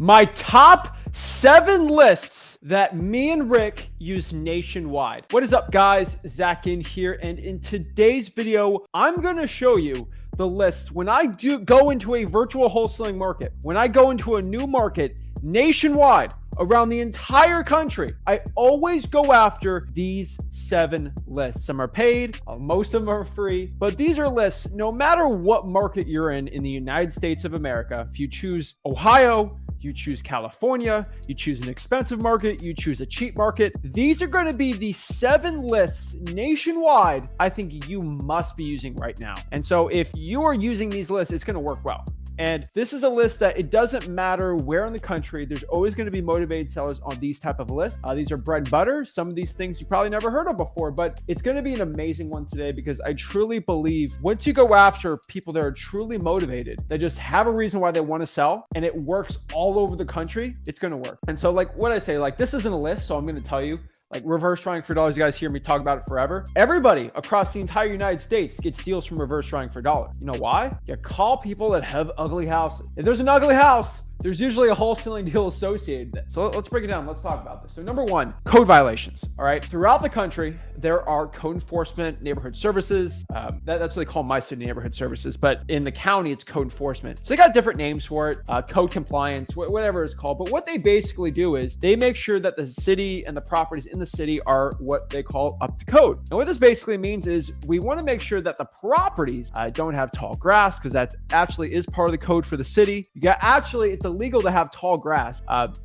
My top 7 lists that me and Rick use nationwide. What is up, guys? Zach in here, and in today's video, I'm going to show you the lists when I do go into a virtual wholesaling market, when I go into a new market nationwide around the entire country. I always go after these 7 lists. Some are paid, most of them are free, but these are lists no matter what market you're in the United States of America. If you choose Ohio, you choose California, you choose an expensive market, you choose a cheap market. These are going to be the 7 lists nationwide I think you must be using right now. And so if you are using these lists, it's going to work well. And this is a list that it doesn't matter where in the country, there's always going to be motivated sellers on these type of lists. These are bread and butter. Some of these things you probably never heard of before, but it's going to be an amazing one today because I truly believe once you go after people that are truly motivated, they just have a reason why they want to sell and it works all over the country, it's going to work. And so like what I say, like this isn't a list, so I'm going to tell you, like reverse trying for dollars. You guys hear me talk about it forever. Everybody across the entire United States gets deals from reverse trying for dollars. You know why? You call people that have ugly houses. If there's an ugly house, there's usually a wholesaling deal associated with it. So let's break it down. Let's talk about this. So number 1, code violations. All right. Throughout the country, there are code enforcement, neighborhood services. That's what they call my city, neighborhood services. But in the county, it's code enforcement. So they got different names for it, code compliance, whatever it's called. But what they basically do is they make sure that the city and the properties in the city are what they call up to code. And what this basically means is we want to make sure that the properties don't have tall grass, because that actually is part of the code for the city. You got it's illegal to have tall grass.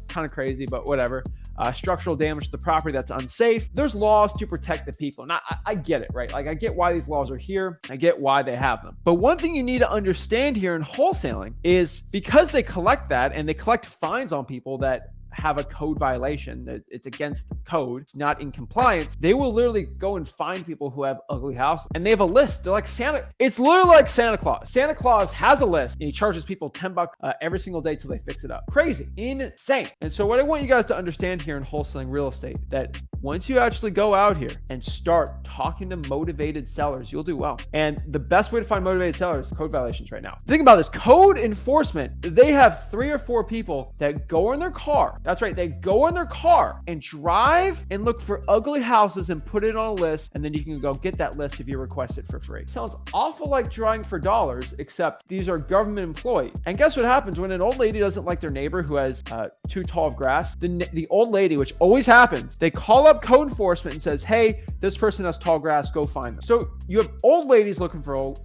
Kind of crazy, but whatever. Structural damage to the property that's unsafe. There's laws to protect the people. And I get it, right? Like I get why these laws are here. I get why they have them. But one thing you need to understand here in wholesaling is because they collect that and they collect fines on people that have a code violation, that it's against code, it's not in compliance, they will literally go and find people who have ugly houses. And they have a list. They're like Santa. It's literally like Santa Claus. Santa Claus has a list and he charges people $10 every single day till they fix it up. Crazy, insane. And so what I want you guys to understand here in wholesaling real estate, that once you actually go out here and start talking to motivated sellers, you'll do well. And the best way to find motivated sellers is code violations right now. Think about this. Code enforcement, they have 3 or 4 people that go in their car. That's right. They go in their car and drive and look for ugly houses and put it on a list. And then you can go get that list if you request it for free. Sounds awful like drawing for dollars, except these are government employees. And guess what happens when an old lady doesn't like their neighbor who has too tall of grass? The old lady, which always happens, they call up code enforcement and says, hey, this person has tall grass, go find them. So you have old ladies looking for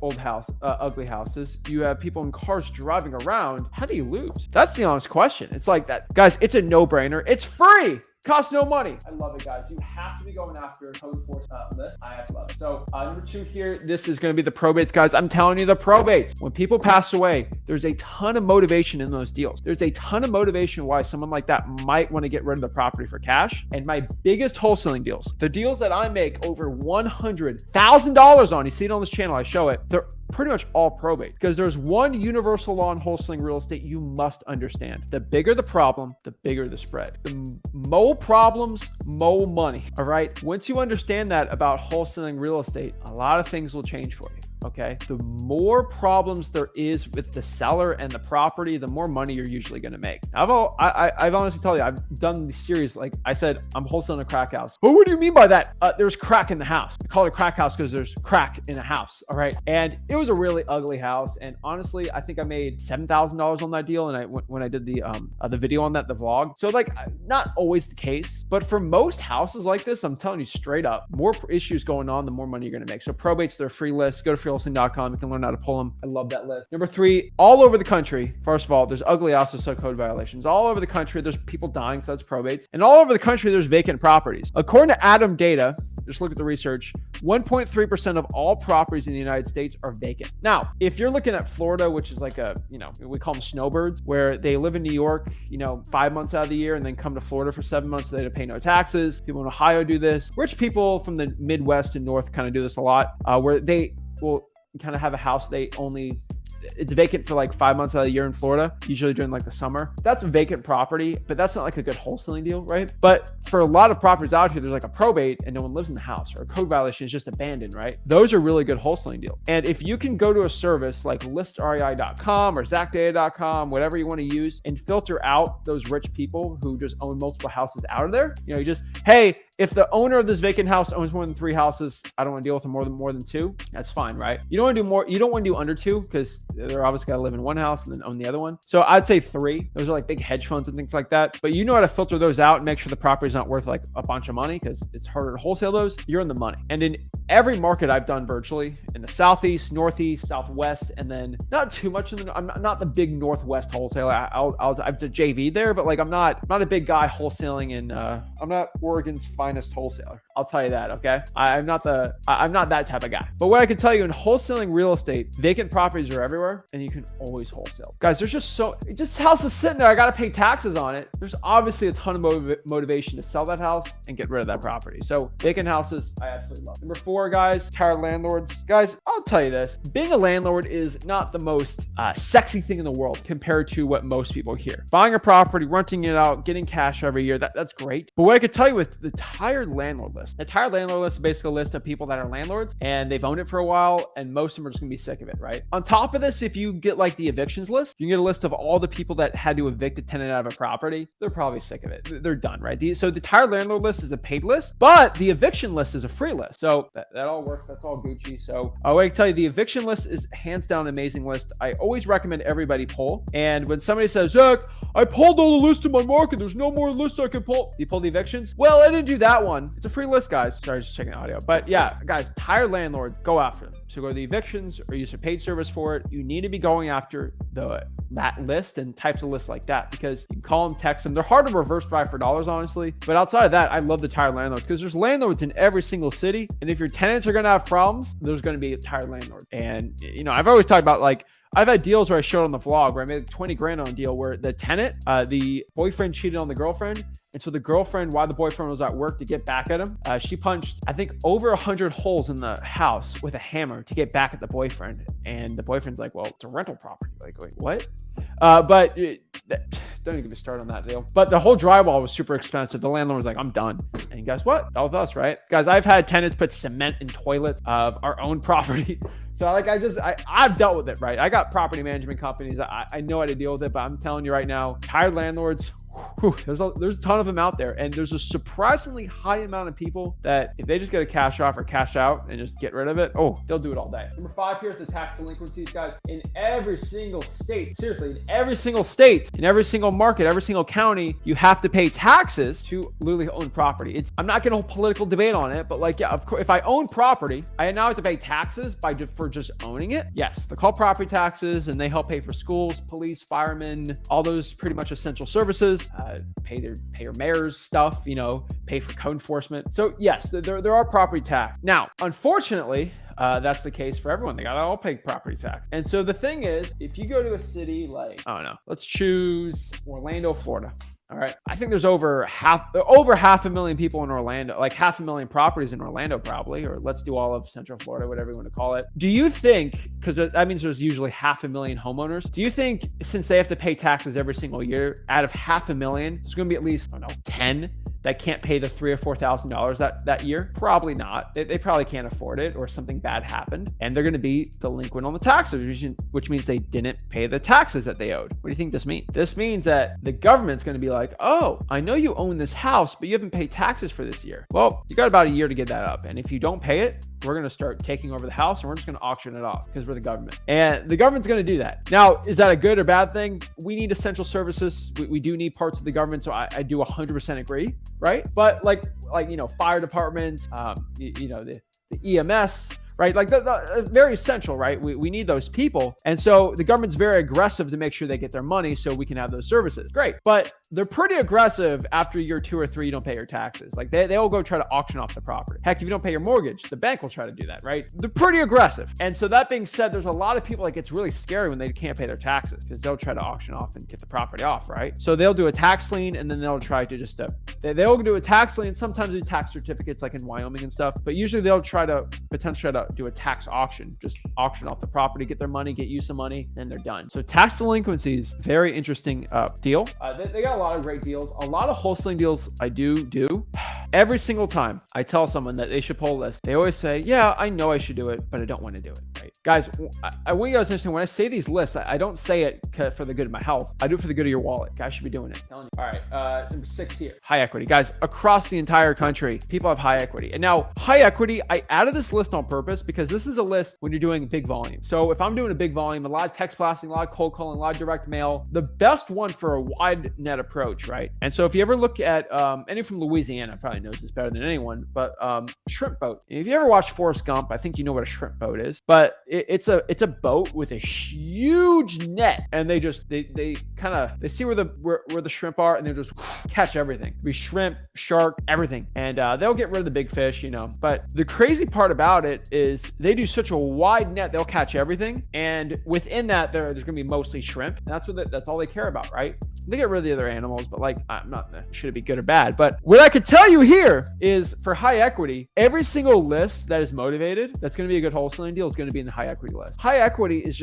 ugly houses. You have people in cars driving around. How do you lose? That's the honest question. It's like that. Guys, it's a no-brainer. It's free. Costs no money. I love it, guys. You have to be going after a code enforcement list. I have to love it. So number 2 here, this is going to be the probates, guys. I'm telling you, the probates. When people pass away, there's a ton of motivation in those deals. There's a ton of motivation why someone like that might want to get rid of the property for cash. And my biggest wholesaling deals, the deals that I make over $100,000 on, you see it on this channel, I show it, they're pretty much all probate, because there's one universal law in wholesaling real estate you must understand. The bigger the problem, the bigger the spread. The more problems, more money. All right. Once you understand that about wholesaling real estate, a lot of things will change for you. Okay. The more problems there is with the seller and the property, the more money you're usually going to make. I've honestly tell you, I've done the series. Like I said, I'm wholesaling a crack house. But what do you mean by that? There's crack in the house. I call it a crack house because there's crack in a house. All right. And it was a really ugly house. And honestly, I think I made $7,000 on that deal. And when I did the video on that, the vlog. So like not always the case, but for most houses like this, I'm telling you straight up, more issues going on, the more money you're going to make. So probates, they're a free list. Go to wholesaling.com. You can learn how to pull them. I love that list. Number 3, all over the country. First of all, there's ugly houses, so code violations. All over the country, there's people dying, so that's probates. And all over the country, there's vacant properties. According to Adam data, just look at the research, 1.3% of all properties in the United States are vacant. Now, if you're looking at Florida, which is like we call them snowbirds, where they live in New York, 5 months out of the year and then come to Florida for 7 months, so they don't pay no taxes. People in Ohio do this. Rich people from the Midwest and North kind of do this a lot, where they will kind of have a house they only it's vacant for like 5 months out of the year in Florida, usually during like the summer. That's a vacant property, but that's not like a good wholesaling deal, right? But for a lot of properties out here, there's like a probate and no one lives in the house, or a code violation is just abandoned, right? Those are really good wholesaling deals. And if you can go to a service like listrei.com or zacdata.com, whatever you want to use, and filter out those rich people who just own multiple houses out of there, you just, hey, if the owner of this vacant house owns more than 3 houses, I don't want to deal with them more than 2. That's fine, right? You don't want to do more. You don't want to do under 2 because they're obviously got to live in one house and then own the other one. So I'd say 3. Those are like big hedge funds and things like that. But you know how to filter those out and make sure the property's not worth like a bunch of money because it's harder to wholesale those. You're in the money. And in every market I've done virtually, in the Southeast, Northeast, Southwest, and then not too much in the, I'm not the big Northwest wholesaler. I've done JV there, but like I'm not a big guy wholesaling in, I'm not Oregon's finest wholesaler. I'll tell you that, okay? I'm not that type of guy. But what I can tell you, in wholesaling real estate, vacant properties are everywhere and you can always wholesale. Guys, there's just house is sitting there. I got to pay taxes on it. There's obviously a ton of motivation to sell that house and get rid of that property. So vacant houses, I absolutely love. Number 4, guys, tired landlords. Guys, I'll tell you this. Being a landlord is not the most sexy thing in the world compared to what most people hear. Buying a property, renting it out, getting cash every year, that's great. But what I could tell you with the tired landlord list, the tired landlord list is basically a list of people that are landlords and they've owned it for a while and most of them are just gonna be sick of it, right? On top of this, if you get like the evictions list, you can get a list of all the people that had to evict a tenant out of a property. They're probably sick of it. They're done, right? So the tired landlord list is a paid list, but the eviction list is a free list. So that all works. That's all Gucci. So I want to tell you, the eviction list is hands down an amazing list. I always recommend everybody poll. And when somebody says, Zach, I pulled all the lists in my market, there's no more lists I can pull. Do you pull the evictions? Well, I didn't do that one. It's a free list, guys. Sorry, just checking the audio. But yeah, guys, tired landlord, go after them. So go to the evictions or use a paid service for it. You need to be going after that list and types of lists like that, because you can call them, text them. They're hard to reverse drive for dollars, honestly. But outside of that, I love the tired landlords because there's landlords in every single city. And if your tenants are going to have problems, there's going to be a tired landlord. And, I've always talked about, like, I've had deals where I showed on the vlog where I made 20 grand on a deal where the tenant, the boyfriend cheated on the girlfriend. And so the girlfriend, while the boyfriend was at work to get back at him, she punched, I think, over 100 holes in the house with a hammer to get back at the boyfriend. And the boyfriend's like, well, it's a rental property. Like, wait, what? Don't even get me started on that deal. But the whole drywall was super expensive. The landlord was like, I'm done. And guess what? That was us, right? Guys, I've had tenants put cement in toilets of our own property. So like, I've dealt with it, right? I got property management companies. I know how to deal with it, but I'm telling you right now, tired landlords, there's a ton of them out there. And there's a surprisingly high amount of people that if they just get a cash off or cash out and just get rid of it, they'll do it all day. Number 5 here is the tax delinquencies, guys. In every single state, seriously, in every single state, in every single market, every single county, you have to pay taxes to literally own property. I'm not getting a whole political debate on it, but like, yeah, of course, if I own property, I now have to pay taxes for just owning it. Yes, they're called property taxes and they help pay for schools, police, firemen, all those pretty much essential services. Pay your mayor's stuff, pay for code enforcement. So yes, there are property tax. Now, unfortunately, that's the case for everyone. They gotta all pay property tax. And so the thing is, if you go to a city like, I don't know, let's choose Orlando, Florida. All right. I think there's over half a million people in Orlando, like 500,000 properties in Orlando, probably, or let's do all of Central Florida, whatever you want to call it. Do you think, because that means there's usually 500,000 homeowners, do you think since they have to pay taxes every single year, out of 500,000, there's going to be at least, 10 that can't pay the $3,000 or $4,000 that year? Probably not. They probably can't afford it, or something bad happened and they're going to be delinquent on the taxes, which means they didn't pay the taxes that they owed. What do you think this means? This means that the government's going to be like, oh, I know you own this house, but you haven't paid taxes for this year. Well, you got about a year to get that up. And if you don't pay it, we're going to start taking over the house and we're just going to auction it off because we're the government. And the government's going to do that. Now, is that a good or bad thing? We need essential services. We do need parts of the government. So I do 100% agree, right? But like fire departments, the EMS, right? Like the very essential, right? We need those people. And so the government's very aggressive to make sure they get their money so we can have those services. Great. But they're pretty aggressive after year 2 or 3, you don't pay your taxes. Like they'll go try to auction off the property. Heck, if you don't pay your mortgage, the bank will try to do that, right? They're pretty aggressive. And so that being said, there's a lot of people, like, it's really scary when they can't pay their taxes because they'll try to auction off and get the property off, right? So they'll do a tax lien and then they'll try to just they'll do a tax lien. Sometimes do tax certificates like in Wyoming and stuff, but usually they'll potentially try to do a tax auction, just auction off the property, get their money, get you some money, and they're done. So tax delinquencies, very interesting deal. They got a lot of great deals. A lot of wholesaling deals I do. Every single time I tell someone that they should pull a list, they always say, yeah, I know I should do it, but I don't want to do it, right? Guys, I want you guys to understand, when I say these lists, I don't say it for the good of my health. I do it for the good of your wallet. Guys should be doing it. I'm telling you. All right, number 6 here. High equity. Guys, across the entire country, people have high equity. And now, high equity, I added this list on purpose because this is a list when you're doing big volume. So if I'm doing a big volume, a lot of text blasting, a lot of cold calling, a lot of direct mail, the best one for a wide net approach, right? And so if you ever look at, any from Louisiana probably knows this better than anyone, but shrimp boat. If you ever watch Forrest Gump, I think you know what a shrimp boat is, but it's a boat with a huge net, and they see where the shrimp are, and they just catch everything. Be shrimp, shark, everything, and they'll get rid of the big fish, But the crazy part about it is they do such a wide net, they'll catch everything, and within that there's going to be mostly shrimp. And that's all they care about, right? They get rid of the other animals, but like, I'm not should it be good or bad, but what I could tell you here is for high equity, every single list that is motivated, that's going to be a good wholesaling deal, is going to be in the high equity list. High equity is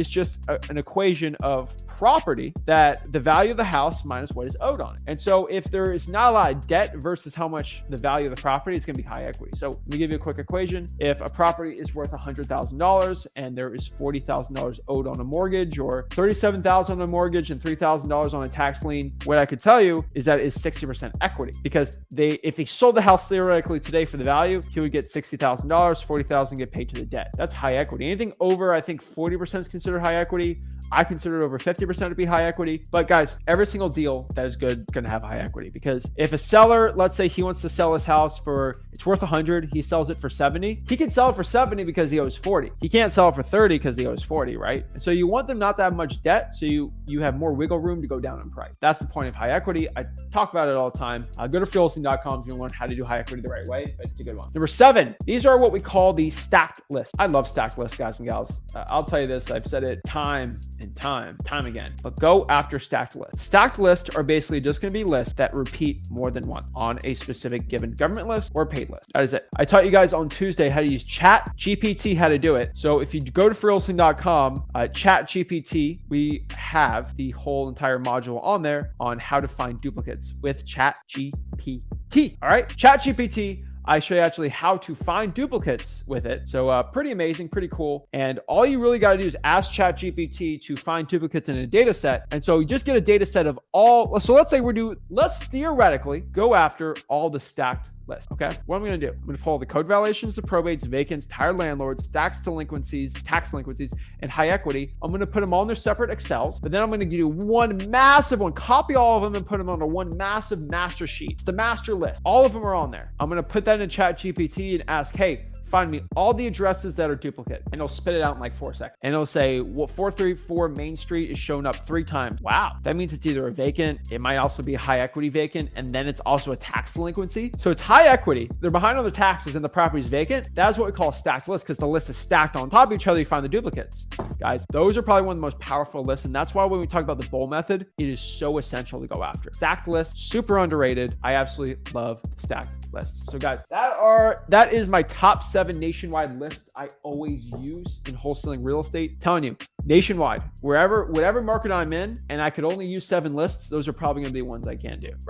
just an equation of property, that the value of the house minus what is owed on it. And so if there is not a lot of debt versus how much the value of the property, it's going to be high equity. So let me give you a quick equation. If a property is worth $100,000 and there is $40,000 owed on a mortgage, or $37,000 on a mortgage and $3,000 on a tax lien, what I could tell you is that is 60% equity, because if they sold the house theoretically today for the value, he would get $60,000, $40,000 get paid to the debt. That's high equity. Anything over, I think 40% is considered high equity. I consider it over 50% to be high equity. But guys, every single deal that is good going to have high equity, because if a seller, let's say he wants to sell his house for, it's worth 100, he sells it for 70, he can sell it for 70 because he owes 40. He can't sell it for 30 because he owes 40, right? And so you want them not to have much debt, so you have more wiggle room to go down in price. That's the point of high equity. I talk about it all the time. Go to freewholesaling.com if you want to learn how to do high equity the right way, but it's a good one. Number 7, these are what we call the stacked lists. I love stacked lists, guys and gals. I'll tell you this, I've said it time and time again, but go after stacked lists. Stacked lists are basically just going to be lists that repeat more than once on a specific given government list or paid list. That is it. I taught you guys on Tuesday how to use Chat GPT, how to do it. So if you go to freewholesaling.com, Chat GPT, we have the whole entire module on there on how to find duplicates with Chat GPT. All right, Chat GPT. I show you actually how to find duplicates with it. So pretty amazing, pretty cool. And all you really got to do is ask ChatGPT to find duplicates in a data set. And so you just get a data set of all. So let's say let's theoretically go after all the stacked list. Okay. What I'm going to do, I'm going to pull the code violations, the probates, vacants, tired landlords, tax delinquencies, and high equity. I'm going to put them all in their separate Excels, but then I'm going to do one massive one, copy all of them and put them onto one massive master sheet. It's the master list. All of them are on there. I'm going to put that in ChatGPT and ask, hey, find me all the addresses that are duplicate, and it'll spit it out in like 4 seconds. And it'll say, well, 434 Main Street is shown up 3 times. Wow. That means it's either a vacant, it might also be a high equity vacant, and then it's also a tax delinquency. So it's high equity, they're behind on the taxes, and the property is vacant. That's what we call a stacked list, because the list is stacked on top of each other. You find the duplicates. Guys, those are probably one of the most powerful lists, and that's why when we talk about the bowl method, it is so essential to go after. Stacked lists, super underrated. I absolutely love stacked lists. So guys, that is my top 7 nationwide lists I always use in wholesaling real estate. Telling you, nationwide, whatever market I'm in, and I could only use 7 lists, those are probably going to be the ones I can do, right?